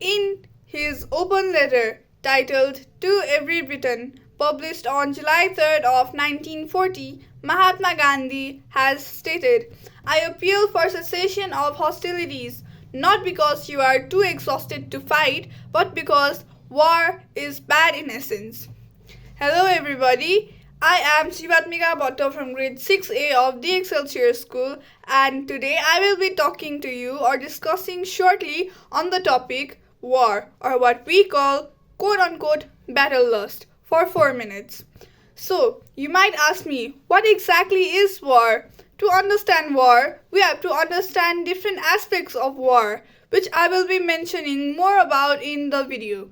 In his open letter titled To Every Briton, published on July 3rd of 1940, Mahatma Gandhi has stated, "I appeal for cessation of hostilities, not because you are too exhausted to fight, but because war is bad in essence." Hello everybody, I am Shivatmika Bhatta from grade 6A of the Excelsior School, and today I will be talking to you or discussing shortly on the topic war, or what we call quote-unquote battle lust, for 4 minutes. So, you might ask me, what exactly is war? To understand war, we have to understand different aspects of war, which I will be mentioning more about in the video.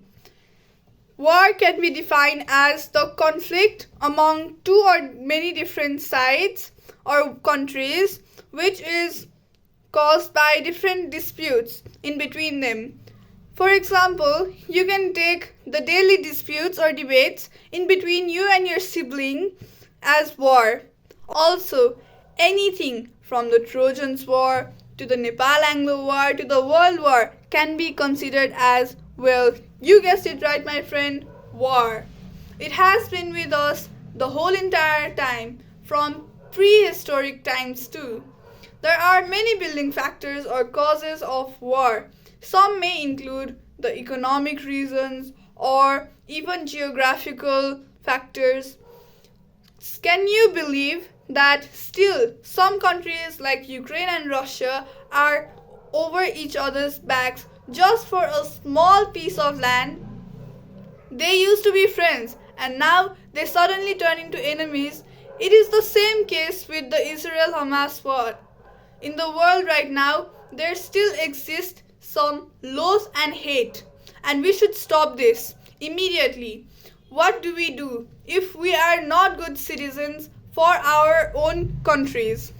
War can be defined as the conflict among two or many different sides or countries, which is caused by different disputes in between them. For example, you can take the daily disputes or debates in between you and your sibling as war. Also, anything from the Trojans War to the Nepal-Anglo War to the World War can be considered as, well, you guessed it right, my friend, war. It has been with us the whole entire time, from prehistoric times too. There are many building factors or causes of war. Some may include the economic reasons or even geographical factors. Can you believe that still some countries like Ukraine and Russia are over each other's backs just for a small piece of land? They used to be friends and now they suddenly turn into enemies. It is the same case with the Israel-Hamas war. In the world right now, there still exists some loss and hate, and we should stop this immediately. What do we do if we are not good citizens for our own countries?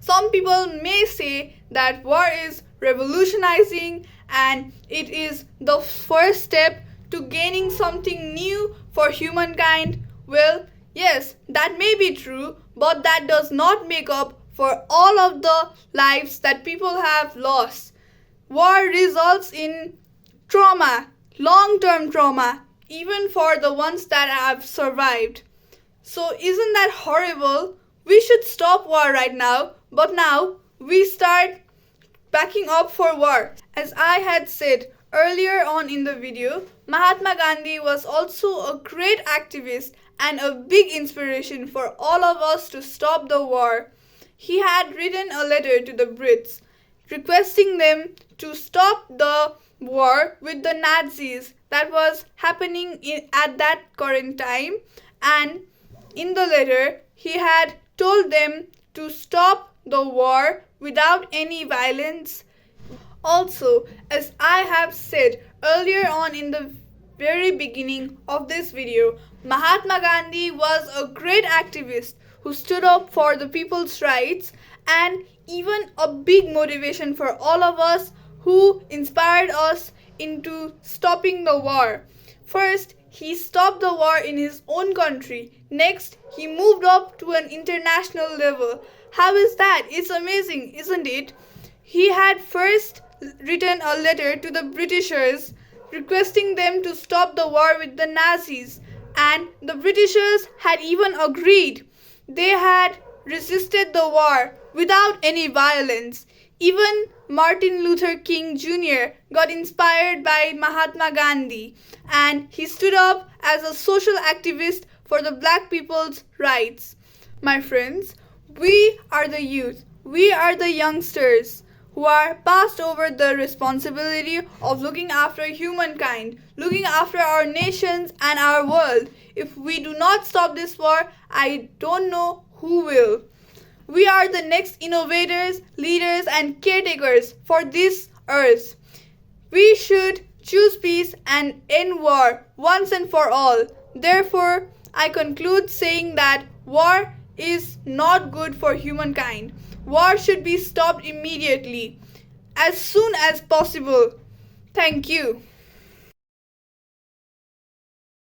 Some people may say that war is revolutionizing and it is the first step to gaining something new for humankind. Well, yes, that may be true, but that does not make up for all of the lives that people have lost. War results in trauma, long-term trauma, even for the ones that have survived. So isn't that horrible? We should stop war right now, but now we start backing up for war. As I had said earlier on in the video, Mahatma Gandhi was also a great activist and a big inspiration for all of us to stop the war. He had written a letter to the Brits requesting them to stop the war with the Nazis that was happening at that current time, and in the letter he had told them to stop the war without any violence. Also, as I have said earlier on in the very beginning of this video, Mahatma Gandhi was a great activist who stood up for the people's rights and even a big motivation for all of us, who inspired us into stopping the war. First, he stopped the war in his own country. Next, he moved up to an international level. How is that? It's amazing, isn't it? He had first written a letter to the Britishers requesting them to stop the war with the Nazis, and the Britishers had even agreed. They had resisted the war without any violence. Even Martin Luther King Jr. got inspired by Mahatma Gandhi, and he stood up as a social activist for the black people's rights. My friends, we are the youth, we are the youngsters who are passed over the responsibility of looking after humankind, looking after our nations and our world. If we do not stop this war, I don't know who will. We are the next innovators, leaders, and caretakers for this earth. We should choose peace and end war once and for all. Therefore, I conclude saying that war is not good for humankind. War should be stopped immediately, as soon as possible. Thank you.